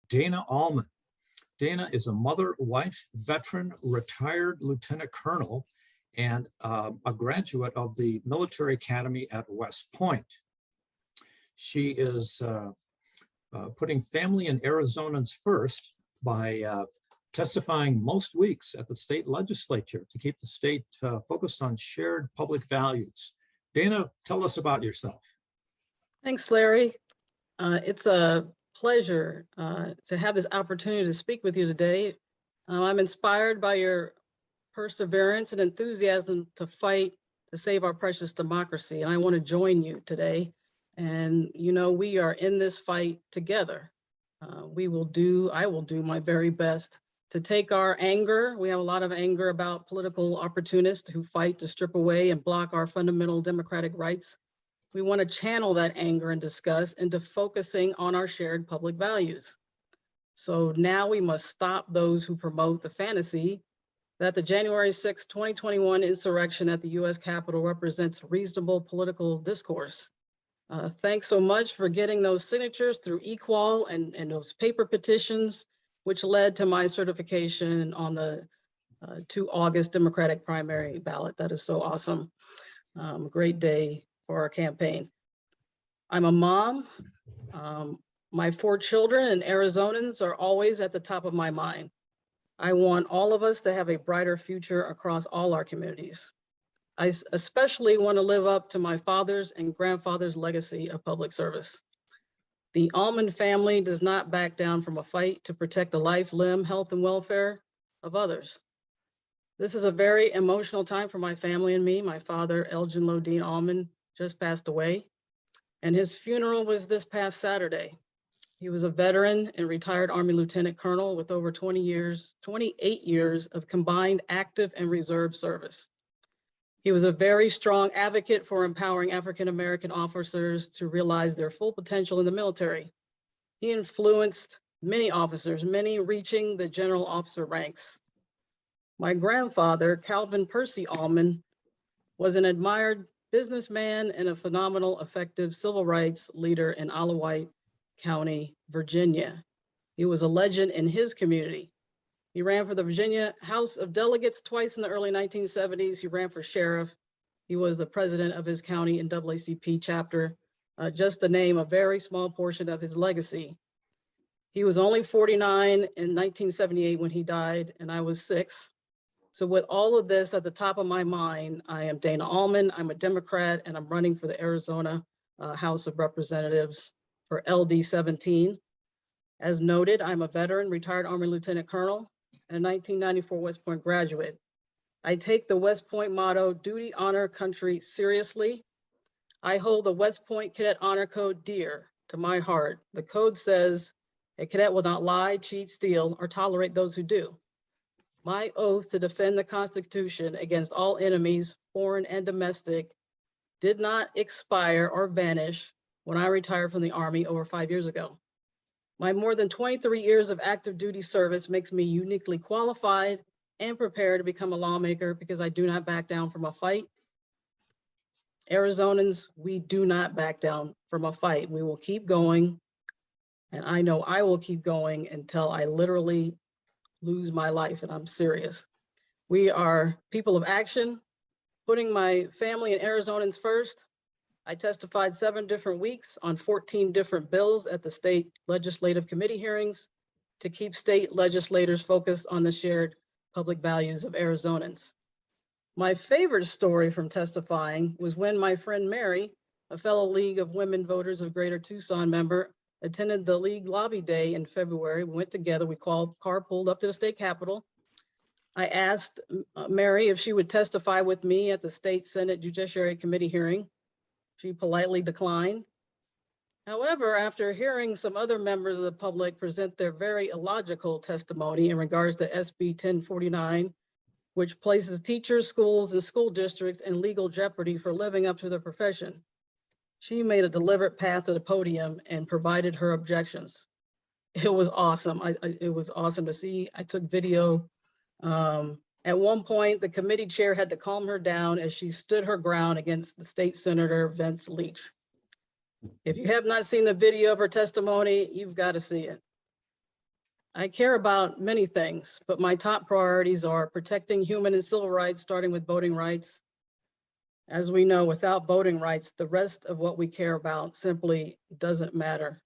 Dana Allmond. Dana is a mother, wife, veteran, retired lieutenant colonel, and a graduate of the Military Academy at West Point. She is putting family and Arizonans first by testifying most weeks at the state legislature to keep the state focused on shared public values. Dana, tell us about yourself. Thanks, Larry. It's a pleasure to have this opportunity to speak with you today. I'm inspired by your perseverance and enthusiasm to fight to save our precious democracy. And I want to join you today. And you know, we are in this fight together. I will do my very best to take our anger. We have a lot of anger about political opportunists who fight to strip away and block our fundamental democratic rights. We want to channel that anger and disgust into focusing on our shared public values. So now we must stop those who promote the fantasy that the January 6, 2021 insurrection at the US Capitol represents reasonable political discourse. Thanks so much for getting those signatures through eQual and those paper petitions, which led to my certification on the 2 August Democratic primary ballot. That is so awesome. Great day for our campaign. I'm a mom. My 4 children and Arizonans are always at the top of my mind. I want all of us to have a brighter future across all our communities. I especially want to live up to my father's and grandfather's legacy of public service. The Allmond family does not back down from a fight to protect the life, limb, health, and welfare of others. This is a very emotional time for my family and me. My father, LD17 Allmond, just passed away, and his funeral was this past Saturday. He was a veteran and retired Army Lieutenant Colonel with over 28 years of combined active and reserve service. He was a very strong advocate for empowering African-American officers to realize their full potential in the military. He influenced many officers, many reaching the general officer ranks. My grandfather, Calvin Percy Allmond, was an admired businessman and a phenomenal, effective civil rights leader in Alawite County, Virginia. He was a legend in his community. He ran for the Virginia House of Delegates twice in the early 1970s. He ran for sheriff. He was the president of his county NAACP chapter, just to name a very small portion of his legacy. He was only 49 in 1978 when he died, and I was 6. So with all of this at the top of my mind, I am Dana Allmond. I'm a Democrat, and I'm running for the Arizona House of Representatives for LD17. As noted, I'm a veteran, retired Army Lieutenant Colonel, and a 1994 West Point graduate. I take the West Point motto, duty, honor, country, seriously. I hold the West Point Cadet Honor Code dear to my heart. The code says a cadet will not lie, cheat, steal, or tolerate those who do. My oath to defend the Constitution against all enemies, foreign and domestic, did not expire or vanish when I retired from the Army over 5 years ago. My more than 23 years of active duty service makes me uniquely qualified and prepared to become a lawmaker because I do not back down from a fight. Arizonans, we do not back down from a fight. We will keep going. And I know I will keep going until I literally lose my life, and I'm serious. We are people of action, putting my family and Arizonans first. I testified 7 different weeks on 14 different bills at the state legislative committee hearings to keep state legislators focused on the shared public values of Arizonans. My favorite story from testifying was when my friend Mary, a fellow League of Women Voters of Greater Tucson member, attended the League Lobby Day in February. We went together, we carpooled up to the state capitol. I asked Mary if she would testify with me at the State Senate Judiciary Committee hearing. She politely declined. However, after hearing some other members of the public present their very illogical testimony in regards to SB 1049, which places teachers, schools, and school districts in legal jeopardy for living up to their profession, she made a deliberate path to the podium and provided her objections. It was awesome. It was awesome to see. I took video. At one point, the committee chair had to calm her down as she stood her ground against the state senator, Vince Leach. If you have not seen the video of her testimony, you've got to see it. I care about many things, but my top priorities are protecting human and civil rights, starting with voting rights. As we know, without voting rights, the rest of what we care about simply doesn't matter.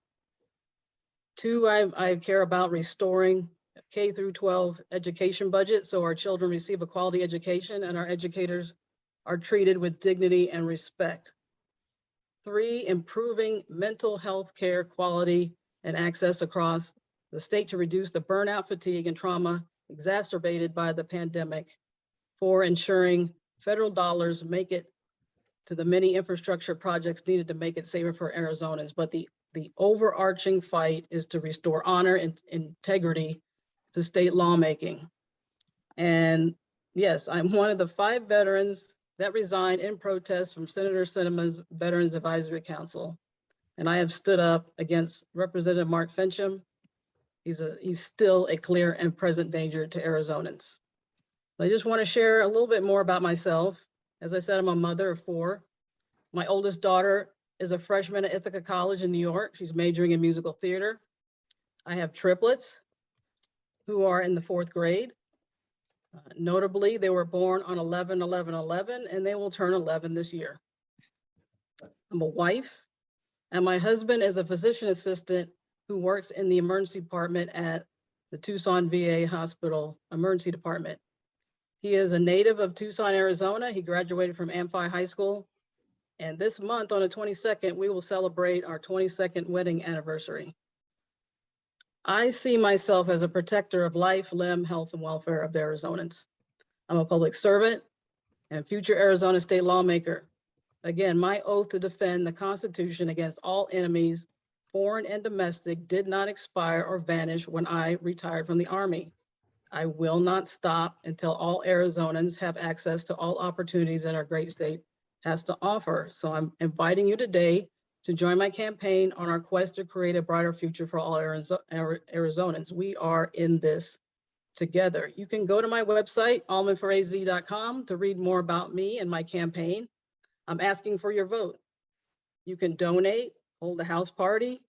Two, I care about restoring K through 12 education budget so our children receive a quality education and our educators are treated with dignity and respect. Three, improving mental health care quality and access across the state to reduce the burnout, fatigue, and trauma exacerbated by the pandemic. Four, ensuring federal dollars make it to the many infrastructure projects needed to make it safer for Arizonans. But the overarching fight is to restore honor and integrity to state lawmaking. And yes, I'm one of the 5 veterans that resigned in protest from Senator Sinema's Veterans Advisory Council. And I have stood up against Representative Mark Fincham. He's still a clear and present danger to Arizonans. I just want to share a little bit more about myself. As I said, I'm a mother of 4. My oldest daughter is a freshman at Ithaca College in New York. She's majoring in musical theater. I have triplets who are in the 4th grade. Notably, they were born on 11/11/11, and they will turn 11 this year. I'm a wife, and my husband is a physician assistant who works in the emergency department at the Tucson VA Hospital Emergency Department. He is a native of Tucson, Arizona. He graduated from Amphi High School. And this month on the 22nd, we will celebrate our 22nd wedding anniversary. I see myself as a protector of life, limb, health, and welfare of Arizonans. I'm a public servant and future Arizona state lawmaker. Again, my oath to defend the Constitution against all enemies, foreign and domestic, did not expire or vanish when I retired from the Army. I will not stop until all Arizonans have access to all opportunities that our great state has to offer. So I'm inviting you today to join my campaign on our quest to create a brighter future for all Arizonans. We are in this together. You can go to my website, allmondforaz.com, to read more about me and my campaign. I'm asking for your vote. You can donate, hold a house party.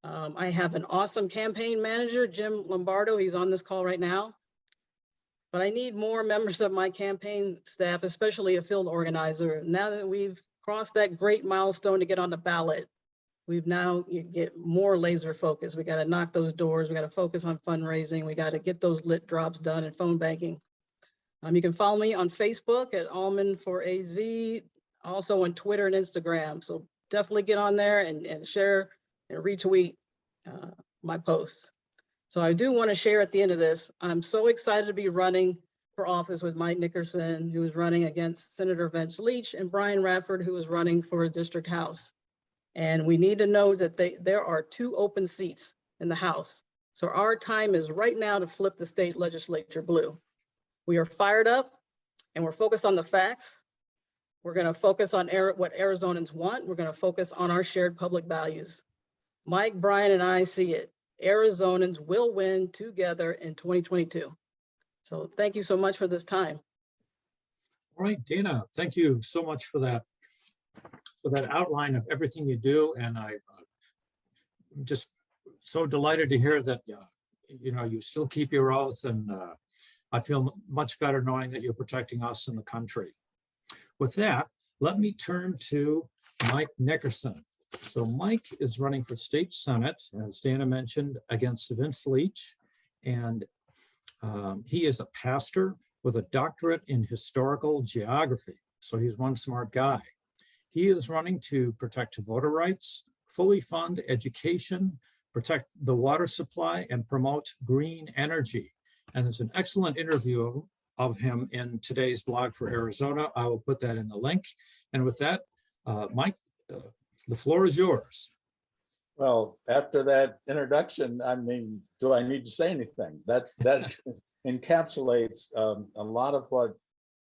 I have an awesome campaign manager, Jim Lombardo. He's on this call right now. But I need more members of my campaign staff, especially a field organizer. Now that we've crossed that great milestone to get on the ballot, we've now get more laser focused. We got to knock those doors. We got to focus on fundraising. We got to get those lit drops done and phone banking. You can follow me on Facebook at Allmond for AZ, also on Twitter and Instagram. So definitely get on there and share and retweet my posts. So I do want to share at the end of this, I'm so excited to be running for office with Mike Nickerson, who is running against Senator Vince Leach, and Brian Radford, who is running for a district house. And we need to know that there are 2 open seats in the House. So our time is right now to flip the state legislature blue. We are fired up and we're focused on the facts. We're going to focus on what Arizonans want. We're going to focus on our shared public values. Mike, Brian, and I see it. Arizonans will win together in 2022. So thank you so much for this time. All right, Dana, thank you so much for that outline of everything you do. And I'm just so delighted to hear that you still keep your oath, and I feel much better knowing that you're protecting us and the country. With that, let me turn to Mike Nickerson. So Mike is running for state senate, as Dana mentioned, against Vince Leach, and he is a pastor with a doctorate in historical geography. So he's one smart guy. He is running to protect voter rights, fully fund education, protect the water supply, and promote green energy. And there's an excellent interview of him in today's blog for Arizona. I will put that in the link. And with that, Mike, the floor is yours. Well, after that introduction, I mean, do I need to say anything? That encapsulates a lot of what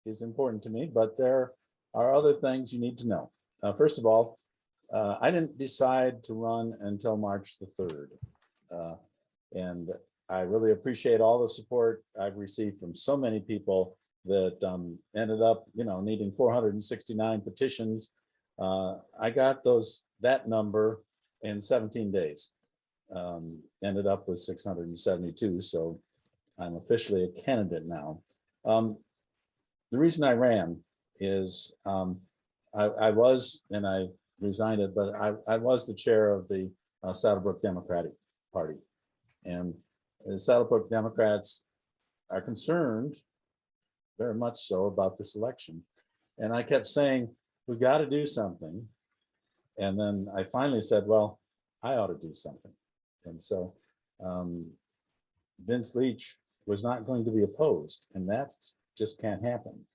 is important to me, but there are other things you need to know. First of all, I didn't decide to run until March the 3rd. And I really appreciate all the support I've received from so many people that ended up, needing 469 petitions. I got that number in 17 days. ended up with 672, so I'm officially a candidate now. The reason I ran is I was, and I resigned it, but I was the chair of the Saddlebrook Democratic Party. And the Saddlebrook Democrats are concerned, very much so, about this election. And I kept saying, we got to do something. And then I finally said, well, I ought to do something. And so Vince Leach was not going to be opposed, and that just can't happen.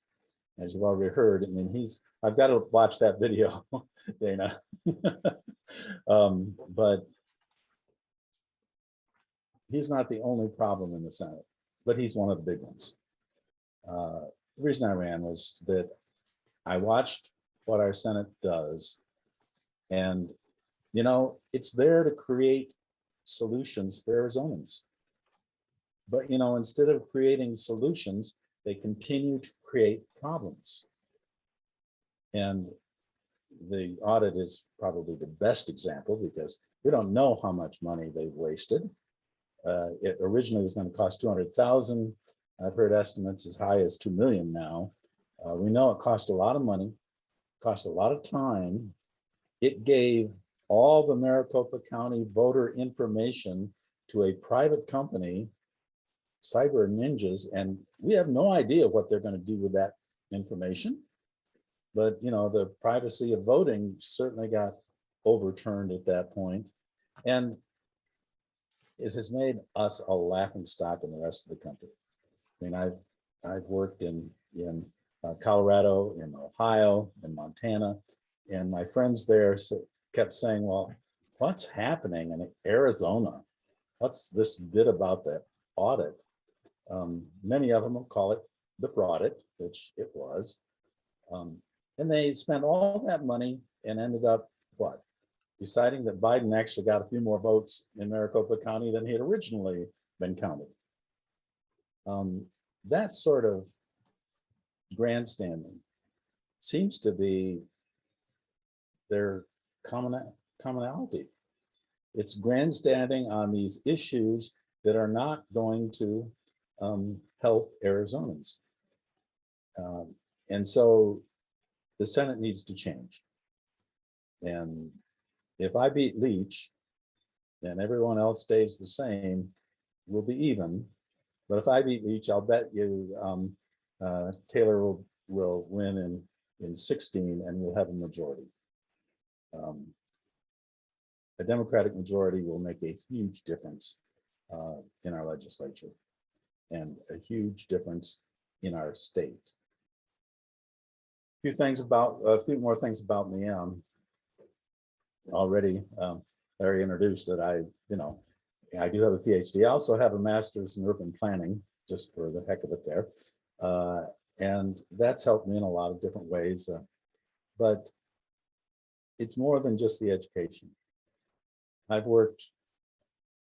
As you've already heard, I mean, I've got to watch that video, Dana. But he's not the only problem in the Senate, but he's one of the big ones. The reason I ran was that I watched what our Senate does, and you know, it's there to create solutions for Arizonans. But you know, instead of creating solutions, they continue to create problems. And the audit is probably the best example, because we don't know how much money they've wasted. It originally was going to cost 200,000. I've heard estimates as high as 2 million now. We know it cost a lot of money, cost a lot of time. It gave all the Maricopa County voter information to a private company, Cyber Ninjas, and we have no idea what they're going to do with that information. But you know, the privacy of voting certainly got overturned at that point, and it has made us a laughingstock in the rest of the country. I mean, I've worked in Colorado, in Ohio, in Montana, and my friends there kept saying, well, what's happening in Arizona? What's this bit about the audit? Many of them will call it the fraudit, which it was. And they spent all that money and ended up, what? Deciding that Biden actually got a few more votes in Maricopa County than he had originally been counted. That sort of grandstanding seems to be their commonality. It's grandstanding on these issues that are not going to help Arizonans. And so the Senate needs to change. And if I beat Leach and everyone else stays the same, we'll be even. But if I beat Leach, I'll bet you Taylor will win in 16 and we'll have a majority. A Democratic majority will make a huge difference in our legislature and a huge difference in our state. A few more things about me. Already, Larry introduced that I do have a PhD. I also have a master's in urban planning, just for the heck of it there. And that's helped me in a lot of different ways. But it's more than just the education. I've worked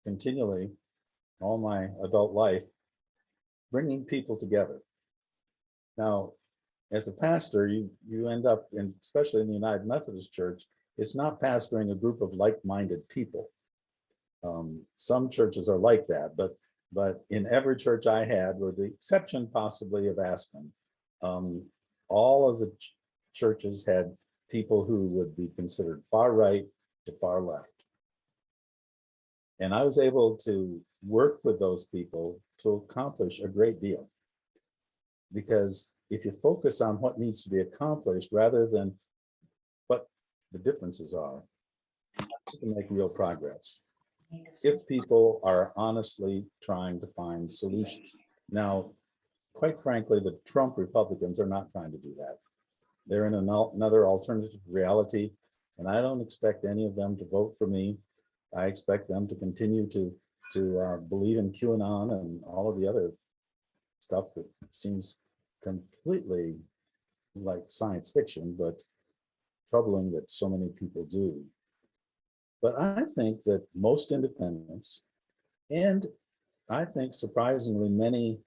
continually all my adult life bringing people together. Now, as a pastor, you end up, especially in the United Methodist Church, it's not pastoring a group of like-minded people. Some churches are like that, but in every church I had, with the exception possibly of Aspen, all of the churches had people who would be considered far right to far left. And I was able to work with those people to accomplish a great deal. Because if you focus on what needs to be accomplished rather than what the differences are, you can make real progress. If people are honestly trying to find solutions. Now, quite frankly, the Trump Republicans are not trying to do that. They're in another alternative reality, and I don't expect any of them to vote for me. I expect them to continue to believe in QAnon and all of the other stuff that seems completely like science fiction, but troubling that so many people do. But I think that most independents, and I think surprisingly many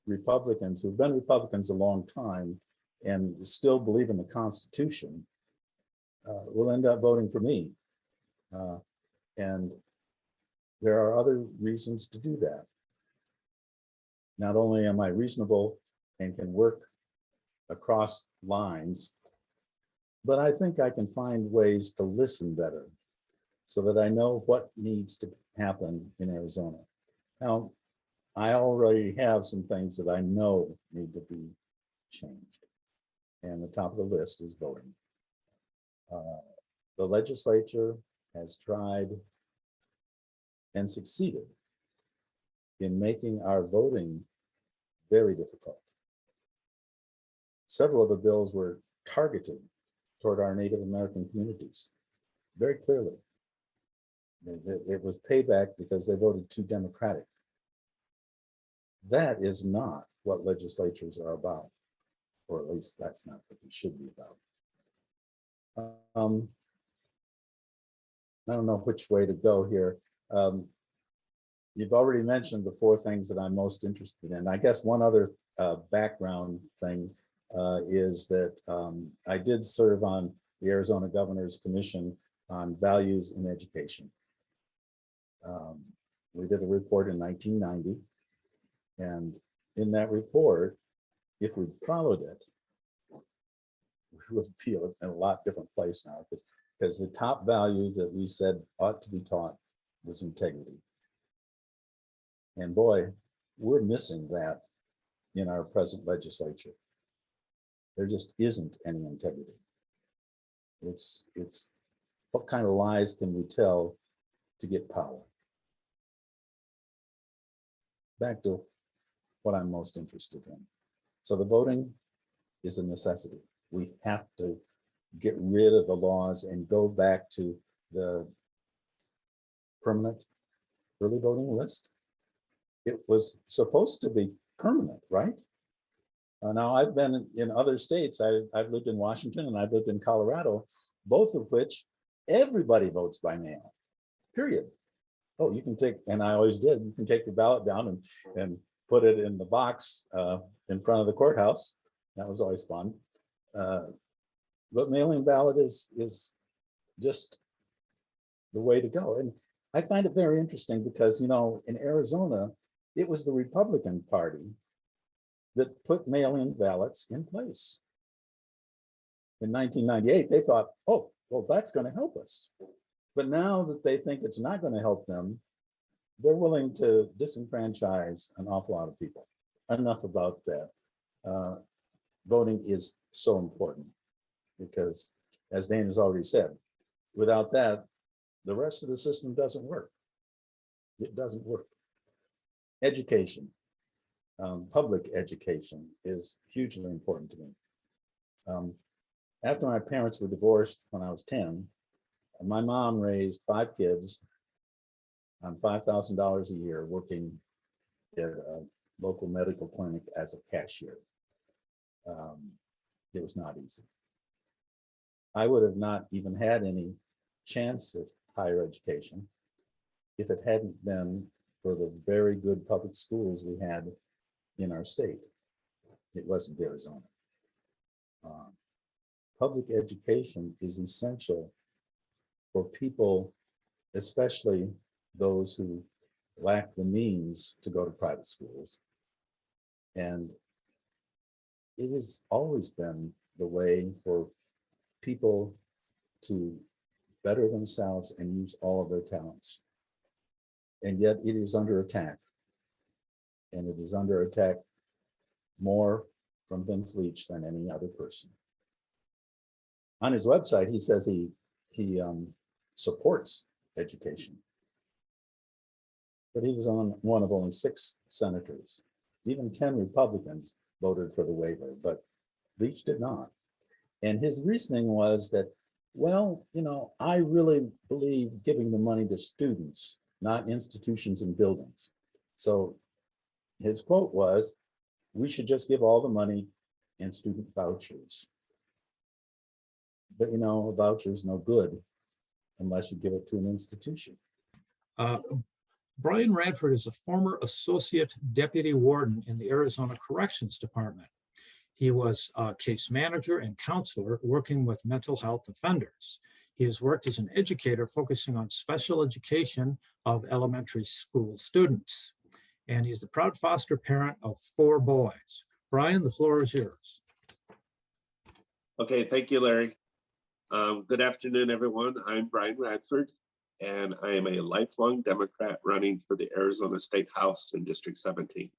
Republicans who've been Republicans a long time and still believe in the Constitution, will end up voting for me. And there are other reasons to do that. Not only am I reasonable and can work across lines, but I think I can find ways to listen better so that I know what needs to happen in Arizona. Now, I already have some things that I know need to be changed. And the top of the list is voting. The legislature has tried and succeeded in making our voting very difficult. Several of the bills were targeted toward our Native American communities, very clearly. It was payback because they voted too Democratic. That is not what legislatures are about, or at least that's not what they should be about. I don't know which way to go here. You've already mentioned the four things that I'm most interested in. I guess one other background thing is that I did serve on the Arizona Governor's Commission on Values in Education. We did a report in 1990, and in that report, if we'd followed it, we would feel in a lot different place now, because the top value that we said ought to be taught was integrity. And boy, we're missing that in our present legislature. There just isn't any integrity. It's what kind of lies can we tell to get power? Back to what I'm most interested in. So the voting is a necessity. We have to get rid of the laws and go back to the permanent early voting list. It was supposed to be permanent, right? Now I've been in other states. I've lived in Washington and I've lived in Colorado, both of which everybody votes by mail, period. Oh, you can take, and I always did, you can take your ballot down and put it in the box in front of the courthouse. That was always fun. But mailing ballot is just the way to go. And I find it very interesting because, you know, in Arizona, it was the Republican Party that put mail-in ballots in place. In 1998, they thought, oh, well, that's going to help us. But now that they think it's not going to help them, they're willing to disenfranchise an awful lot of people. Enough about that. Voting is so important because, as Dane has already said, without that, the rest of the system doesn't work. It doesn't work. Education, public education is hugely important to me. After my parents were divorced when I was 10, my mom raised 5 kids on $5,000 a year working at a local medical clinic as a cashier. It was not easy. I would have not even had any chance at higher education if it hadn't been for the very good public schools we had in our state. It wasn't Arizona. Public education is essential for people, especially those who lack the means to go to private schools. And it has always been the way for people to better themselves and use all of their talents. And yet it is under attack. And it is under attack more from Vince Leach than any other person. On his website, he says he supports education. But he was on one of only 6 senators. Even 10 Republicans voted for the waiver, but Leach did not. And his reasoning was that, well, you know, I really believe giving the money to students, not institutions and buildings. So his quote was, we should just give all the money in student vouchers. But you know, a voucher is no good unless you give it to an institution. Brian Redford is a former associate deputy warden in the Arizona Corrections Department. He was a case manager and counselor working with mental health offenders. He has worked as an educator focusing on special education of elementary school students. And he's the proud foster parent of 4 boys. Brian, the floor is yours. Okay, thank you, Larry. Good afternoon, everyone. I'm Brian Redford, and I am a lifelong Democrat running for the Arizona State House in District 17.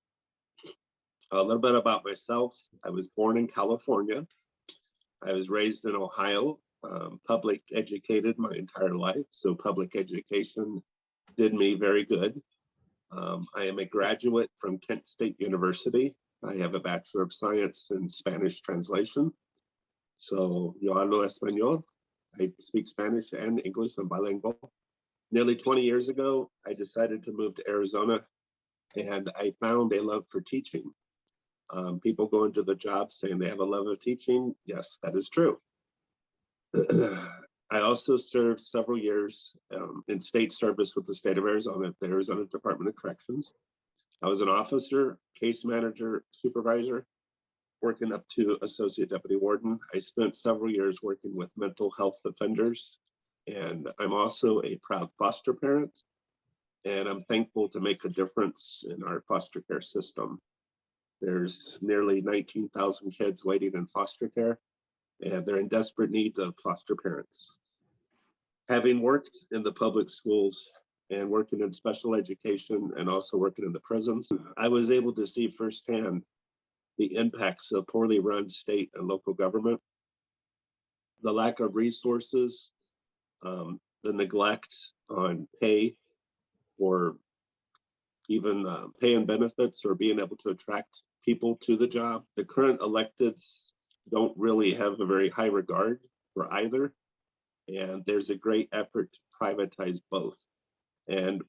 A little bit about myself. I was born in California. I was raised in Ohio, public educated my entire life, so public education did me very good. I am a graduate from Kent State University. I have a Bachelor of Science in Spanish translation. So, yo hablo español. I speak Spanish and English. I'm bilingual. Nearly 20 years ago, I decided to move to Arizona, and I found a love for teaching. People go into the job saying they have a love of teaching. Yes, that is true. I also served several years in state service with the state of Arizona, the Arizona Department of Corrections. I was an officer, case manager, supervisor, working up to associate deputy warden. I spent several years working with mental health offenders, and I'm also a proud foster parent, and I'm thankful to make a difference in our foster care system. There's nearly 19,000 kids waiting in foster care, and they're in desperate need of foster parents. Having worked in the public schools and working in special education and also working in the prisons, I was able to see firsthand the impacts of poorly run state and local government, the lack of resources, the neglect on pay or even pay and benefits or being able to attract people to the job. The current electeds don't really have a very high regard for either. And there's a great effort to privatize both. And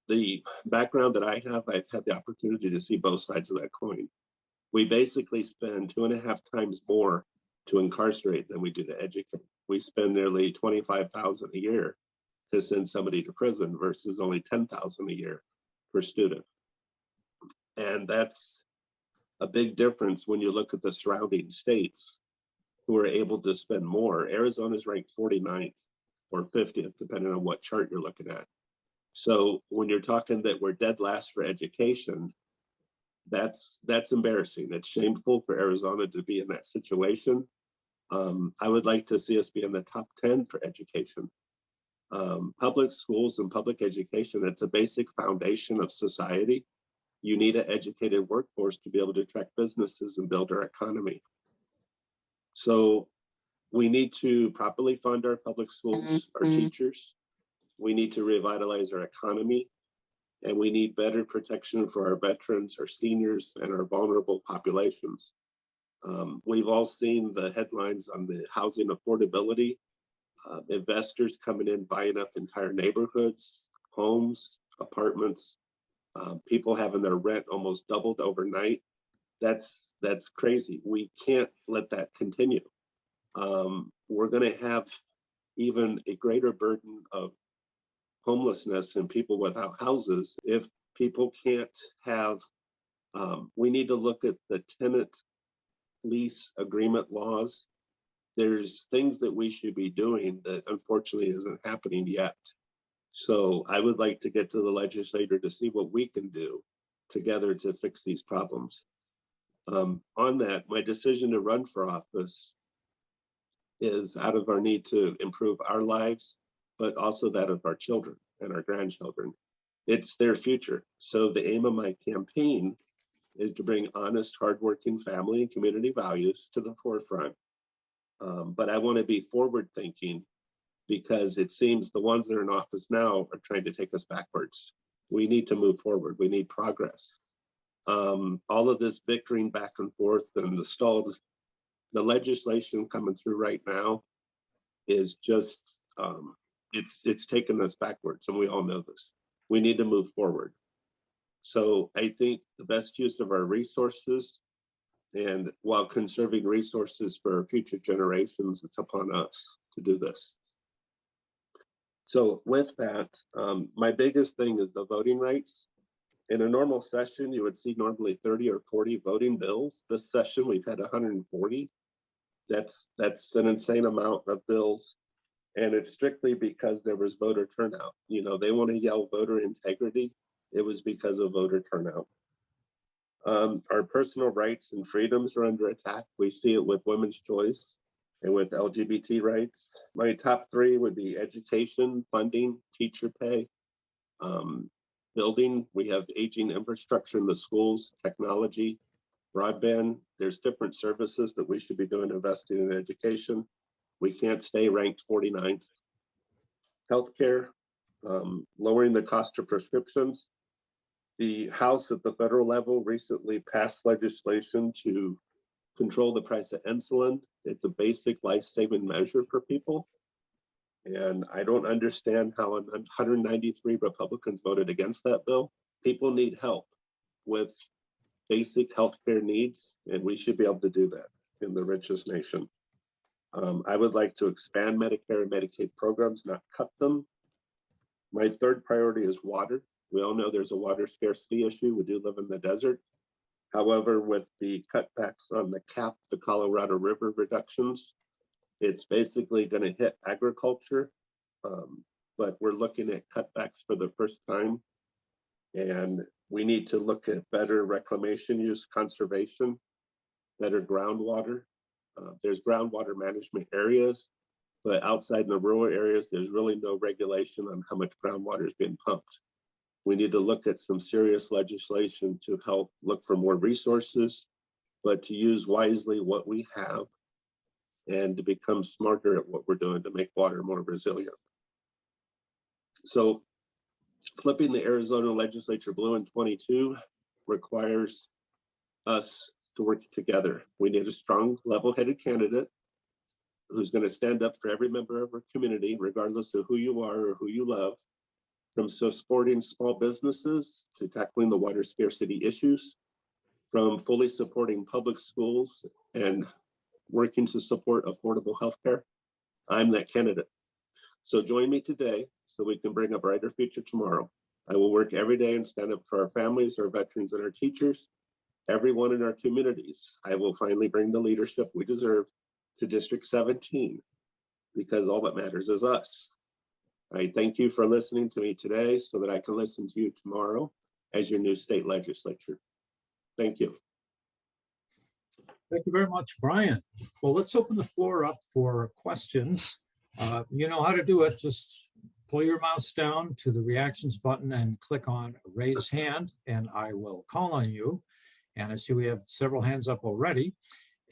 the background that I have, I've had the opportunity to see both sides of that coin. We basically spend 2.5 times more to incarcerate than we do to educate. We spend nearly $25,000 a year to send somebody to prison versus only $10,000 a year per student. And that's a big difference when you look at the surrounding states who are able to spend more. Arizona is ranked 49th or 50th, depending on what chart you're looking at. So when you're talking that we're dead last for education, that's embarrassing. It's shameful for Arizona to be in that situation. I would like to see us be in the top 10 for education. Public schools and public education, it's a basic foundation of society. You need an educated workforce to be able to attract businesses and build our economy. So we need to properly fund our public schools, our teachers. We need to revitalize our economy, and we need better protection for our veterans, our seniors, and our vulnerable populations. We've all seen the headlines on the housing affordability, investors coming in, buying up entire neighborhoods, homes, apartments, people having their rent almost doubled overnight. That's crazy. We can't let that continue. We're going to have even a greater burden of homelessness and people without houses if people can't have. We need to look at the tenant lease agreement laws. There's things that we should be doing that unfortunately isn't happening yet. So I would like to get to the legislator to see what we can do together to fix these problems. On that, my decision to run for office is out of our need to improve our lives, but also that of our children and our grandchildren. It's their future. So the aim of my campaign is to bring honest, hardworking family and community values to the forefront. But I want to be forward thinking because it seems the ones that are in office now are trying to take us backwards. We need to move forward. We need progress. All of this bickering back and forth and the legislation coming through right now is just, it's taken us backwards, and we all know this. We need to move forward. So I think the best use of our resources, and while conserving resources for future generations, it's upon us to do this. So with that, my biggest thing is the voting rights. In a normal session, you would see normally 30 or 40 voting bills. This session, we've had 140. That's an insane amount of bills. And it's strictly because there was voter turnout. You know, they want to yell voter integrity. It was because of voter turnout. Our personal rights and freedoms are under attack. We see it with women's choice and with LGBT rights. My top three would be education, funding, teacher pay, building. We have aging infrastructure in the schools, technology, broadband. There's different services that we should be doing, investing in education. We can't stay ranked 49th. Healthcare, lowering the cost of prescriptions. The House at the federal level recently passed legislation to control the price of insulin. It's a basic life-saving measure for people. And I don't understand how 193 Republicans voted against that bill. People need help with basic healthcare needs, and we should be able to do that in the richest nation. I would like to expand Medicare and Medicaid programs, not cut them. My third priority is water. We all know there's a water scarcity issue. We do live in the desert. However, with the cutbacks on the CAP, the Colorado River reductions, it's basically going to hit agriculture. But we're looking at cutbacks for the first time. And we need to look at better reclamation use, conservation, better groundwater. There's groundwater management areas, but outside in the rural areas, there's really no regulation on how much groundwater is being pumped. We need to look at some serious legislation to help look for more resources, but to use wisely what we have and to become smarter at what we're doing to make water more resilient. So flipping the Arizona legislature blue in 22 requires us to work together. We need a strong, level-headed candidate who's going to stand up for every member of our community, regardless of who you are or who you love, from supporting small businesses to tackling the water scarcity issues, from fully supporting public schools and working to support affordable healthcare. I'm that candidate. So join me today so we can bring a brighter future tomorrow. I will work every day and stand up for our families, our veterans, and our teachers, everyone in our communities. I will finally bring the leadership we deserve to District 17 because all that matters is us. I thank you for listening to me today so that I can listen to you tomorrow as your new state legislature. Thank you. Thank you very much, Brian. Well, let's open the floor up for questions. You know how to do it. Just pull your mouse down to the reactions button and click on raise hand, and I will call on you. And I see we have several hands up already.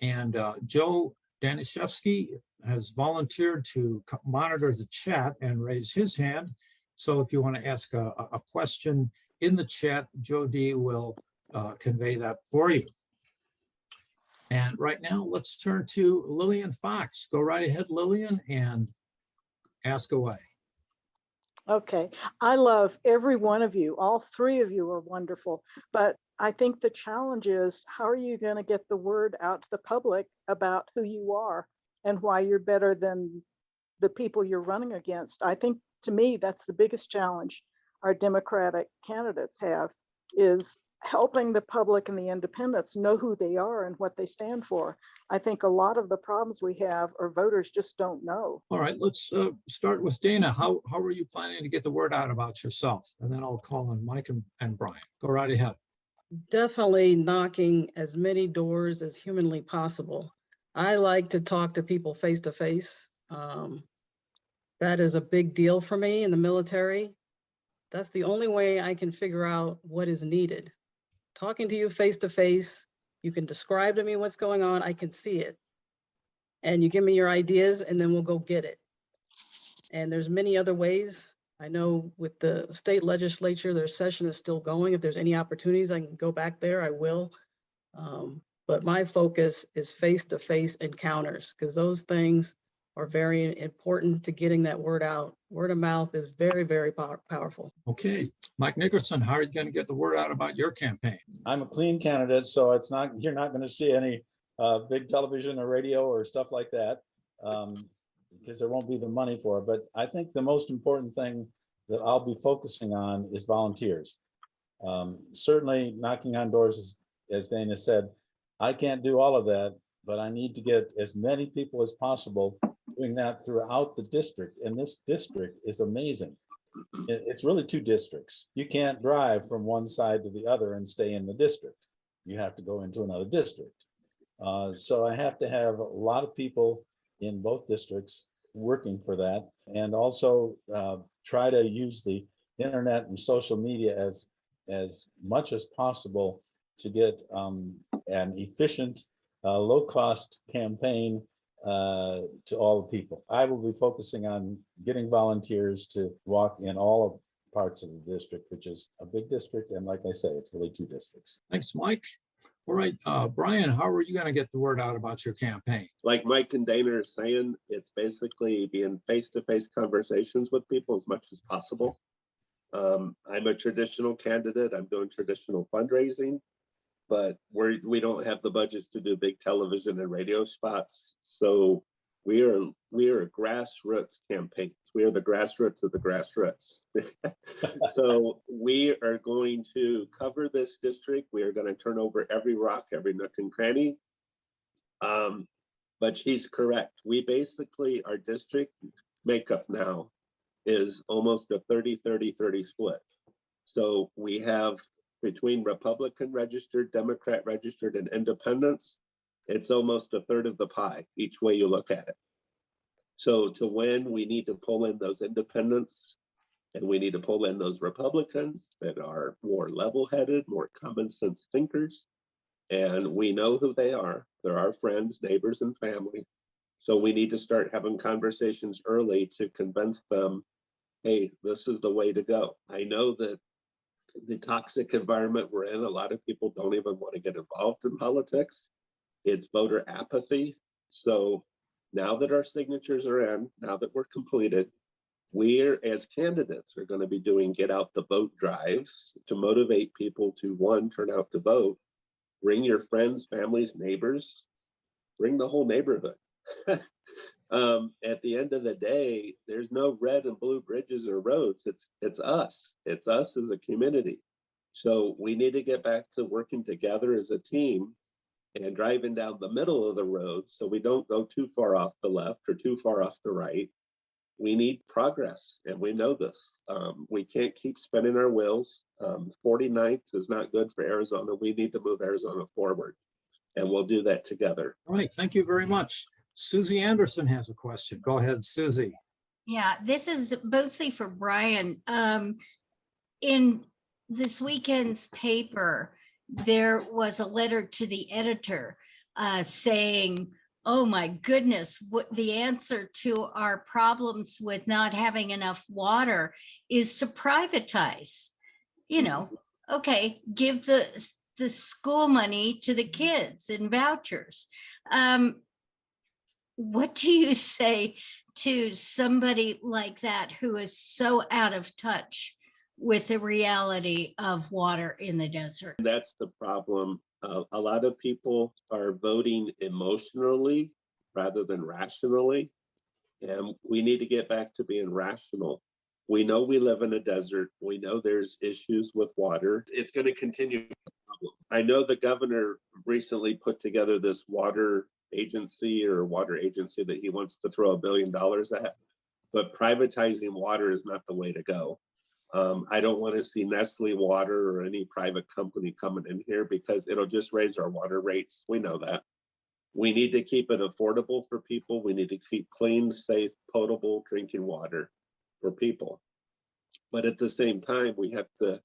And Joe Danishevsky has volunteered to monitor the chat and raise his hand. So if you want to ask a question in the chat, Joe D will convey that for you. And right now, let's turn to Lillian Fox. Go right ahead, Lillian, and ask away. Okay, I love every one of you. All three of you are wonderful, but I think the challenge is how are you going to get the word out to the public about who you are and why you're better than the people you're running against? I think, to me, that's the biggest challenge our Democratic candidates have, is helping the public and the independents know who they are and what they stand for. I think a lot of the problems we have are voters just don't know. All right, let's start with Dana. How are you planning to get the word out about yourself? And then I'll call on Mike and Brian. Go right ahead. Definitely knocking as many doors as humanly possible. I like to talk to people face to face. That is a big deal for me in the military. That's the only way I can figure out what is needed. Talking to you face to face, you can describe to me what's going on, I can see it. And you give me your ideas and then we'll go get it. And there's many other ways. I know with the state legislature, their session is still going. If there's any opportunities I can go back there, I will. But my focus is face-to-face encounters because those things are very important to getting that word out. Word of mouth is very, very powerful. Okay, Mike Nickerson, how are you going to get the word out about your campaign? I'm a clean candidate, so it's not, you're not going to see any big television or radio or stuff like that because there won't be the money for it. But I think the most important thing that I'll be focusing on is volunteers. Certainly knocking on doors, as Dana said, I can't do all of that, but I need to get as many people as possible doing that throughout the district, and this district is amazing. It's really two districts. You can't drive from one side to the other and stay in the district. You have to go into another district. So I have to have a lot of people in both districts working for that, and also try to use the internet and social media as much as possible to get an efficient, low-cost campaign to all the people. I will be focusing on getting volunteers to walk in all parts of the district, which is a big district. And like I say, it's really two districts. Thanks, Mike. All right, Brian, how are you going to get the word out about your campaign? Like Mike and Dana are saying, it's basically being face-to-face conversations with people as much as possible. I'm a traditional candidate. I'm doing traditional fundraising, but we don't have the budgets to do big television and radio spots. So we are a grassroots campaign. We are the grassroots of the grassroots. So we are going to cover this district. We are going to turn over every rock, every nook and cranny. But she's correct. We basically, our district makeup now is almost a 30-30-30 split. So we have between Republican registered, Democrat registered, and independents, it's almost a third of the pie, each way you look at it. So to win, we need to pull in those independents, and we need to pull in those Republicans that are more level-headed, more common sense thinkers. And we know who they are. They're our friends, neighbors, and family. So we need to start having conversations early to convince them, hey, this is the way to go. I know that the toxic environment we're in, a lot of people don't even want to get involved in politics. It's voter apathy. So now that our signatures are in, now that we're completed, we're, as candidates, are going to be doing get out the vote drives to motivate people to, one, turn out to vote, bring your friends, families, neighbors, bring the whole neighborhood. At the end of the day, there's no red and blue bridges or roads. It's us. It's us as a community. So we need to get back to working together as a team and driving down the middle of the road so we don't go too far off the left or too far off the right. We need progress, and we know this. We can't keep spinning our wheels. 49th is not good for Arizona. We need to move Arizona forward, and we'll do that together. All right, thank you very much. Susie Anderson has a question. Go ahead, Susie. Yeah, this is mostly for Brian. In this weekend's paper, there was a letter to the editor saying, oh my goodness, what the answer to our problems with not having enough water is to privatize. You know, okay, give the school money to the kids in vouchers. What do you say to somebody like that who is so out of touch with the reality of water in the desert? That's the problem. A lot of people are voting emotionally rather than rationally, and we need to get back to being rational. We know we live in a desert. We know there's issues with water. It's going to continue. I know the governor recently put together this water agency that he wants to throw $1 billion at, but privatizing water is not the way to go. I don't want to see Nestle Water or any private company coming in here because it'll just raise our water rates. We know that. We need to keep it affordable for people. We need to keep clean, safe, potable drinking water for people. But at the same time, we have to,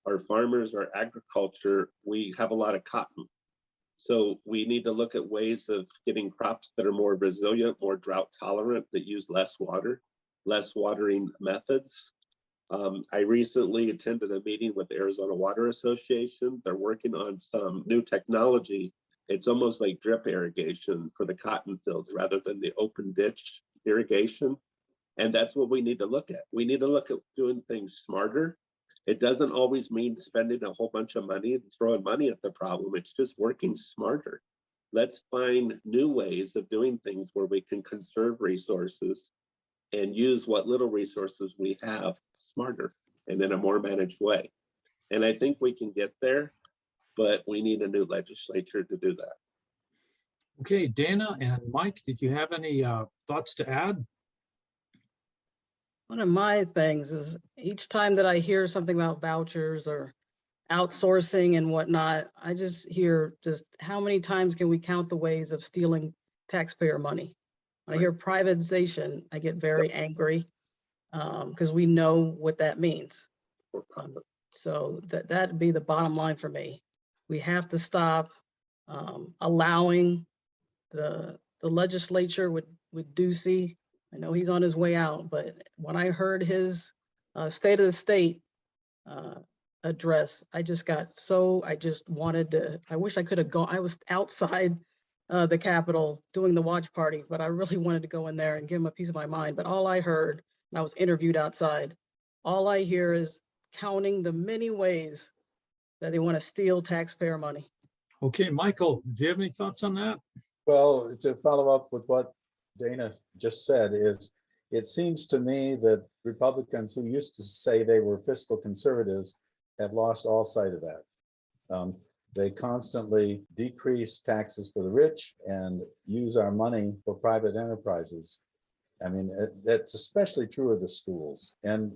our farmers, our agriculture, we have a lot of cotton. So we need to look at ways of getting crops that are more resilient, more drought tolerant, that use less water, less watering methods. I recently attended a meeting with the Arizona Water Association. They're working on some new technology. It's almost like drip irrigation for the cotton fields rather than the open ditch irrigation. And that's what we need to look at. We need to look at doing things smarter. It doesn't always mean spending a whole bunch of money and throwing money at the problem. It's just working smarter. Let's find new ways of doing things where we can conserve resources and use what little resources we have smarter and in a more managed way. And I think we can get there, but we need a new legislature to do that. Okay, Dana and Mike, did you have any thoughts to add? One of my things is each time that I hear something about vouchers or outsourcing and whatnot, I just hear just how many times can we count the ways of stealing taxpayer money? When I hear privatization, I get very angry because we know what that means. So that'd be the bottom line for me. We have to stop allowing the legislature with Ducey. I know he's on his way out, but when I heard his State of the State address, I just wanted to, I wish I could have gone. I was outside the Capitol doing the watch party, but I really wanted to go in there and give him a piece of my mind. But all I heard, and I was interviewed outside, all I hear is counting the many ways that they want to steal taxpayer money. Okay, Michael, do you have any thoughts on that? Well, to follow up with what Dana just said is, it seems to me that Republicans who used to say they were fiscal conservatives have lost all sight of that. They constantly decrease taxes for the rich and use our money for private enterprises. I mean, that's especially true of the schools. And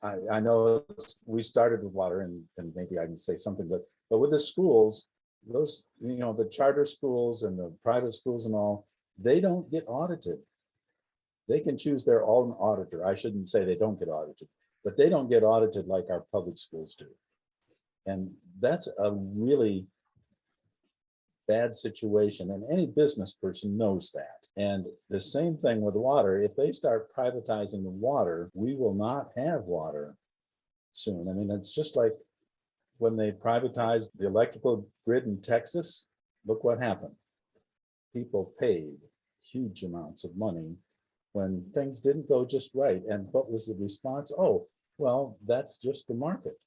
I know we started with water, and maybe I can say something, but with the schools, those, the charter schools and the private schools and all, they don't get audited. They can choose their own auditor. I shouldn't say they don't get audited, but they don't get audited like our public schools do. And that's a really bad situation, and any business person knows that. And the same thing with water. If they start privatizing the water, we will not have water soon. I mean, it's just like when they privatized the electrical grid in Texas. Look what happened. People paid huge amounts of money when things didn't go just right. And what was the response? Oh, well, that's just the market.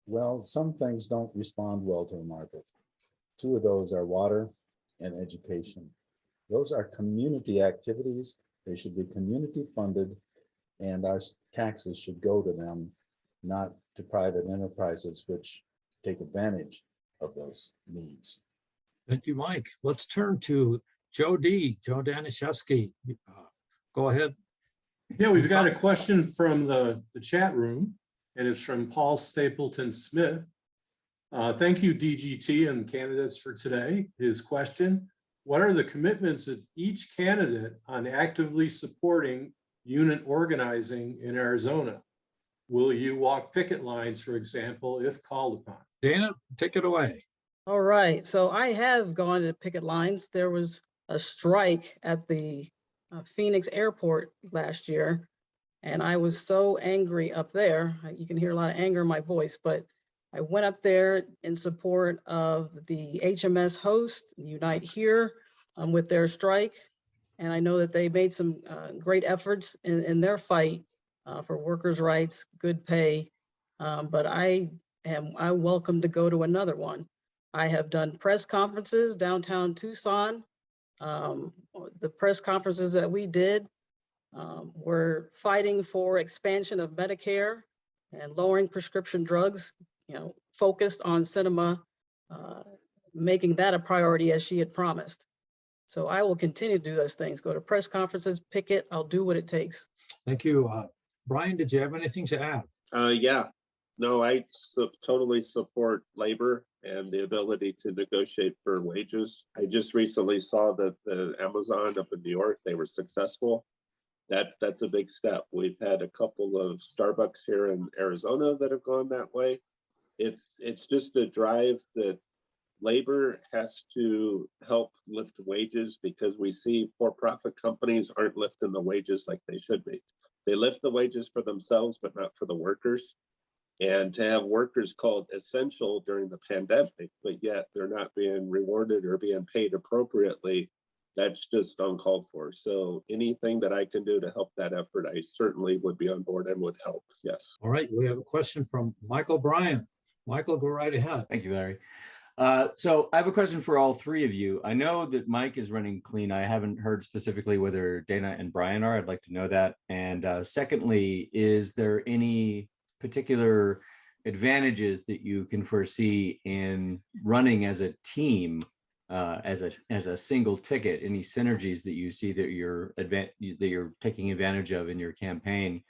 Well, some things don't respond well to the market. Two of those are water and education. Those are community activities. They should be community funded, and our taxes should go to them, not to private enterprises which take advantage of those needs. Thank you, Mike. Let's turn to Joe Danishevsky. Go ahead. Yeah, we've got a question from the chat room, and it's from Paul Stapleton Smith. Thank you, DGT and candidates, for today. His question: what are the commitments of each candidate on actively supporting unit organizing in Arizona? Will you walk picket lines, for example, if called upon? Dana, take it away. All right, so I have gone to picket lines. There was a strike at the Phoenix airport last year, and I was so angry up there. You can hear a lot of anger in my voice, but I went up there in support of the HMS host, Unite Here, with their strike. And I know that they made some great efforts in their fight for workers' rights, good pay. But I welcome to go to another one. I have done press conferences downtown Tucson. The press conferences that we did were fighting for expansion of Medicare and lowering prescription drugs, focused on Sinema, making that a priority as she had promised. So I will continue to do those things, go to press conferences, picket, I'll do what it takes. Thank you. Brian, did you have anything to add? Yeah, no, I totally support labor and the ability to negotiate for wages. I just recently saw that the Amazon up in New York, they were successful. That's a big step. We've had a couple of Starbucks here in Arizona that have gone that way. It's just a drive that labor has to help lift wages, because we see for-profit companies aren't lifting the wages like they should be. They lift the wages for themselves, but not for the workers. And to have workers called essential during the pandemic, but yet they're not being rewarded or being paid appropriately, that's just uncalled for. So anything that I can do to help that effort, I certainly would be on board and would help. Yes. All right, we have a question from Michael Bryan. Michael, go right ahead. Thank you, Larry. So I have a question for all three of you. I know that Mike is running clean. I haven't heard specifically whether Dana and Brian are. I'd like to know that. And secondly, is there any particular advantages that you can foresee in running as a team as a single ticket, any synergies that you see that you're taking advantage of in your campaign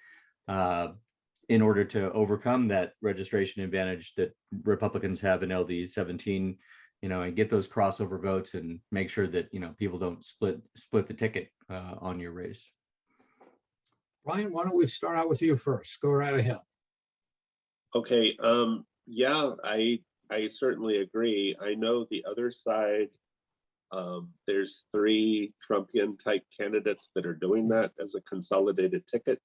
in order to overcome that registration advantage that Republicans have in LD17, and get those crossover votes and make sure that, people don't split the ticket on your race. Brian, why don't we start out with you first? Go right ahead. Okay, yeah, I certainly agree. I know the other side, there's 3 Trumpian type candidates that are doing that as a consolidated ticket.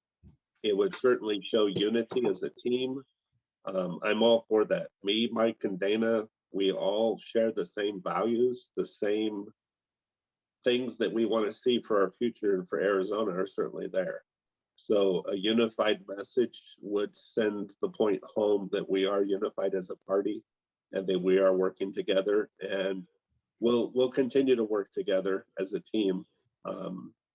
It would certainly show unity as a team. I'm all for that. Me, Mike, and Dana, we all share the same values, the same things that we want to see for our future and for Arizona are certainly there. So a unified message would send the point home that we are unified as a party and that we are working together, and we'll continue to work together as a team.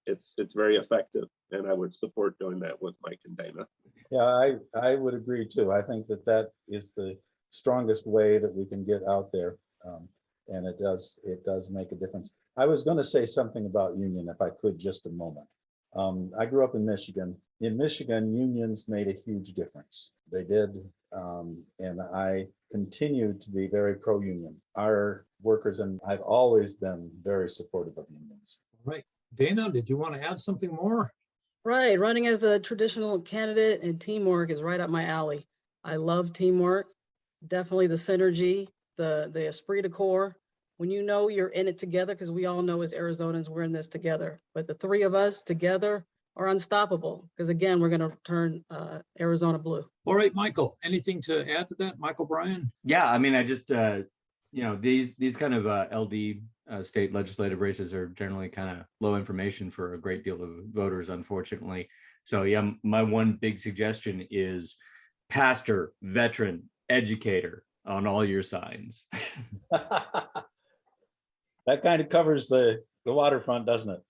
It's very effective, and I would support doing that with Mike and Dana. Yeah, I would agree too. I think that is the strongest way that we can get out there. And it does make a difference. I was going to say something about union, if I could, just a moment. I grew up in Michigan. In Michigan, unions made a huge difference. They did. And I continue to be very pro-union. Our workers, and I've always been very supportive of unions. Right. Dana, did you want to add something more? Right, running as a traditional candidate and teamwork is right up my alley. I love teamwork, definitely the synergy, the esprit de corps. When you're in it together, because we all know as Arizonans, we're in this together. But the 3 of us together are unstoppable, because again, we're going to turn Arizona blue. All right, Michael, anything to add to that? Michael Bryan? Yeah, I mean, I just, these kind of LD state legislative races are generally kind of low information for a great deal of voters, unfortunately. So yeah, my one big suggestion is pastor, veteran, educator on all your signs. That kind of covers the waterfront, doesn't it?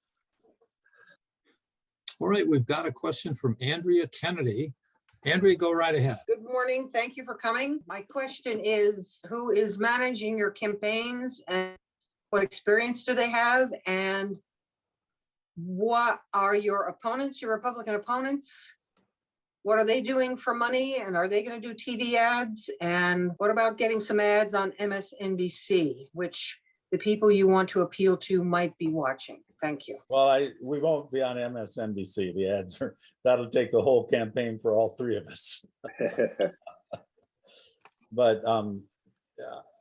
All right, we've got a question from Andrea Kennedy. Andrea, go right ahead. Good morning. Thank you for coming. My question is, who is managing your campaigns and what experience do they have? And what are your opponents, your Republican opponents? What are they doing for money? And are they going to do TV ads? And what about getting some ads on MSNBC, which the people you want to appeal to might be watching? Thank you. Well, we won't be on MSNBC. The ads that'll take the whole campaign for all 3 of us. But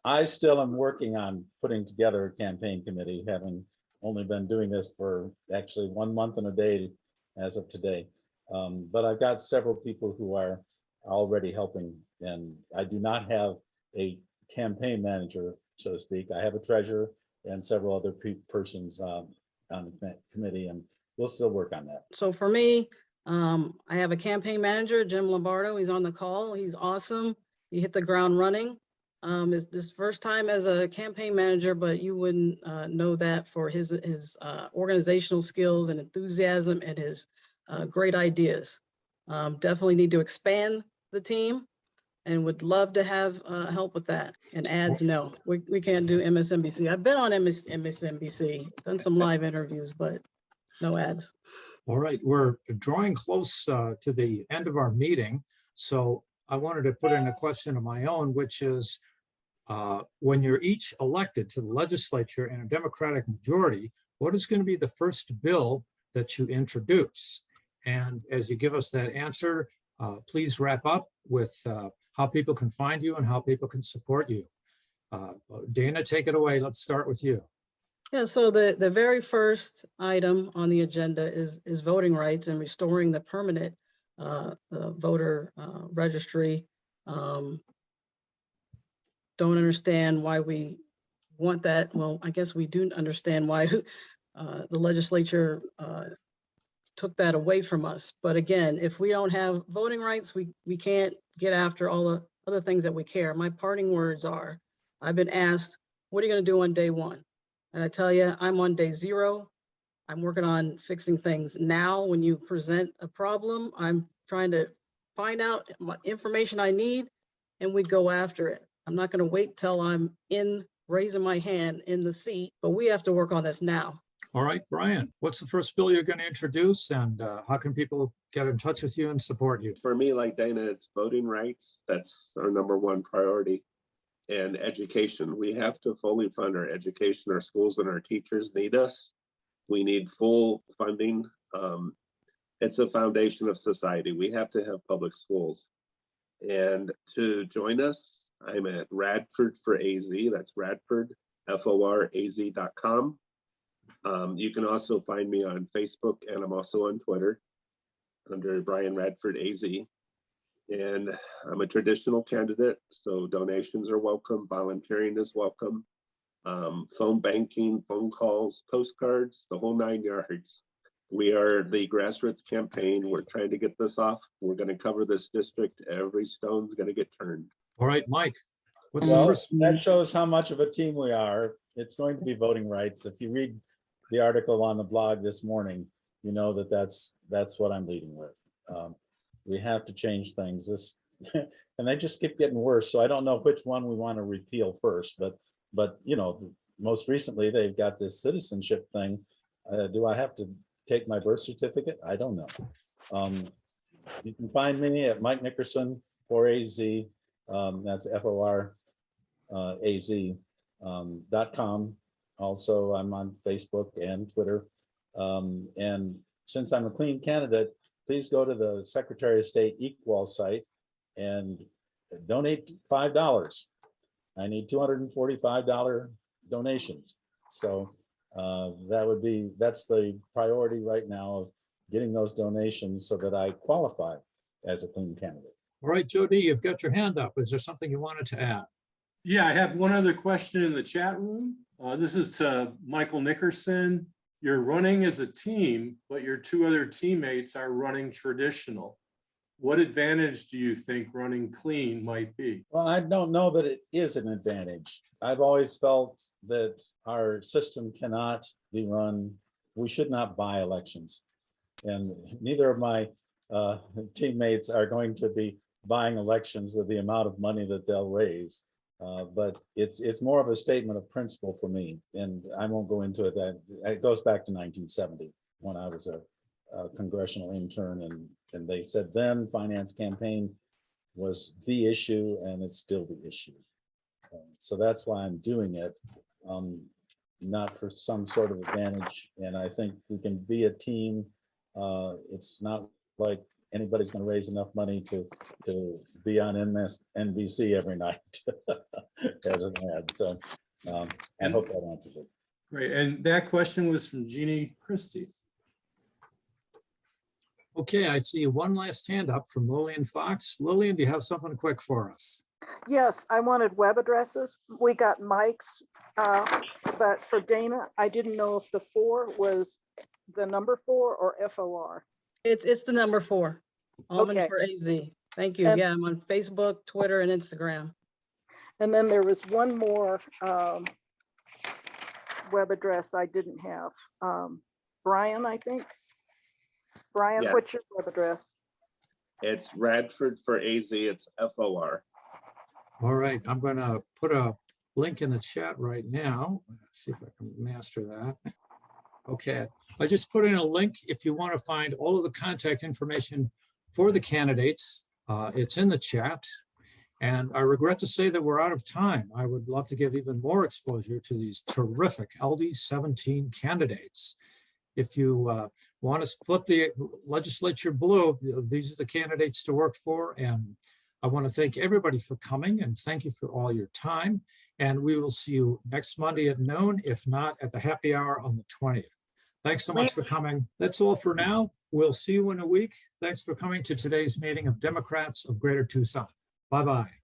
I still am working on putting together a campaign committee, having only been doing this for actually 1 month and a day as of today. But I've got several people who are already helping, and I do not have a campaign manager, so to speak. I have a treasurer and several other persons on the committee, and we'll still work on that. So for me, I have a campaign manager, Jim Lombardo. He's on the call. He's awesome. He hit the ground running. It's this first time as a campaign manager, but you wouldn't know that for his organizational skills and enthusiasm and his great ideas. Definitely need to expand the team and would love to have help with that. And ads, no, we can't do MSNBC. I've been on MSNBC, done some live interviews, but no ads. All right, we're drawing close to the end of our meeting. So I wanted to put in a question of my own, which is, when you're each elected to the legislature in a Democratic majority, what is going to be the first bill that you introduce? And as you give us that answer, please wrap up with how people can find you and how people can support you. Dana, take it away. Let's start with you. Yeah, so the very first item on the agenda is voting rights and restoring the permanent voter registry. Don't understand why we want that. Well, I guess we do understand why the legislature took that away from us. But again, if we don't have voting rights, we can't get after all the other things that we care. My parting words are, I've been asked, what are you going to do on day 1? And I tell you, I'm on day 0. I'm working on fixing things now. When you present a problem, I'm trying to find out what information I need and we go after it. I'm not going to wait till I'm in raising my hand in the seat, but we have to work on this now. All right, Brian, what's the first bill you're going to introduce, and how can people get in touch with you and support you? For me, like Dana, it's voting rights. That's our -- 1 priority. And education. We have to fully fund our education. Our schools and our teachers need us. We need full funding. It's a foundation of society. We have to have public schools. And to join us, I'm at Radford for AZ. That's Radford, FORAZ.com. You can also find me on Facebook, and I'm also on Twitter under Brian Radford AZ. And I'm a traditional candidate, so donations are welcome, volunteering is welcome, phone banking, phone calls, postcards, the whole 9 yards. We are the grassroots campaign. We're trying to get this off. We're going to cover this district. Every stone's going to get turned. All right, Mike, what's the Well, first? that shows how much of a team we are. It's going to be voting rights. If you read the article on the blog this morning, you know that that's what I'm leading with. We have to change things. And they just keep getting worse. So I don't know which one we want to repeal first, but you know, most recently they've got this citizenship thing. Do I have to take my birth certificate? I don't know. You can find me at Mike Nickerson for AZ. That's FORAZ.com. Also, I'm on Facebook and Twitter. And since I'm a clean candidate, please go to the Secretary of State Equal site and donate $5. I need $245 donations. So that's the priority right now, of getting those donations so that I qualify as a clean candidate. All right, Jody, you've got your hand up. Is there something you wanted to add? Yeah, I have one other question in the chat room. This is to Michael Nickerson. You're running as a team, but your 2 other teammates are running traditional. What advantage do you think running clean might be? Well, I don't know that it is an advantage. I've always felt that our system cannot be run. We should not buy elections. And neither of my teammates are going to be buying elections with the amount of money that they'll raise. But it's more of a statement of principle for me, and I won't go into it. That it goes back to 1970 when I was a congressional intern, and they said then finance campaign was the issue, and it's still the issue. So that's why I'm doing it, not for some sort of advantage. And I think we can be a team. It's not like anybody's going to raise enough money to be on NBC every night as an ad. So I hope that answers it. Great. And that question was from Jeannie Christie. Okay, I see one last hand up from Lillian Fox. Lillian, do you have something quick for us? Yes, I wanted web addresses. We got Mike's, but for Dana, I didn't know if the 4 was the number 4 or FOR. It's the number 4, Allmond Okay. for AZ. Thank you. And- Yeah, I'm on Facebook, Twitter, and Instagram. And then there was one more web address I didn't have. Brian, I think. Brian, Yeah. what's your web address? It's Radford for AZ. It's FOR. All right, I'm going to put a link in the chat right now. Let's see if I can master that. Okay, I just put in a link if you want to find all of the contact information for the candidates. It's in the chat. And I regret to say that we're out of time. I would love to give even more exposure to these terrific LD17 candidates. If you want to flip the legislature blue, these are the candidates to work for. And I want to thank everybody for coming, and thank you for all your time. And we will see you next Monday at noon, if not at the happy hour on the 20th. Thanks so much for coming. That's all for now. We'll see you in a week. Thanks for coming to today's meeting of Democrats of Greater Tucson. Bye-bye.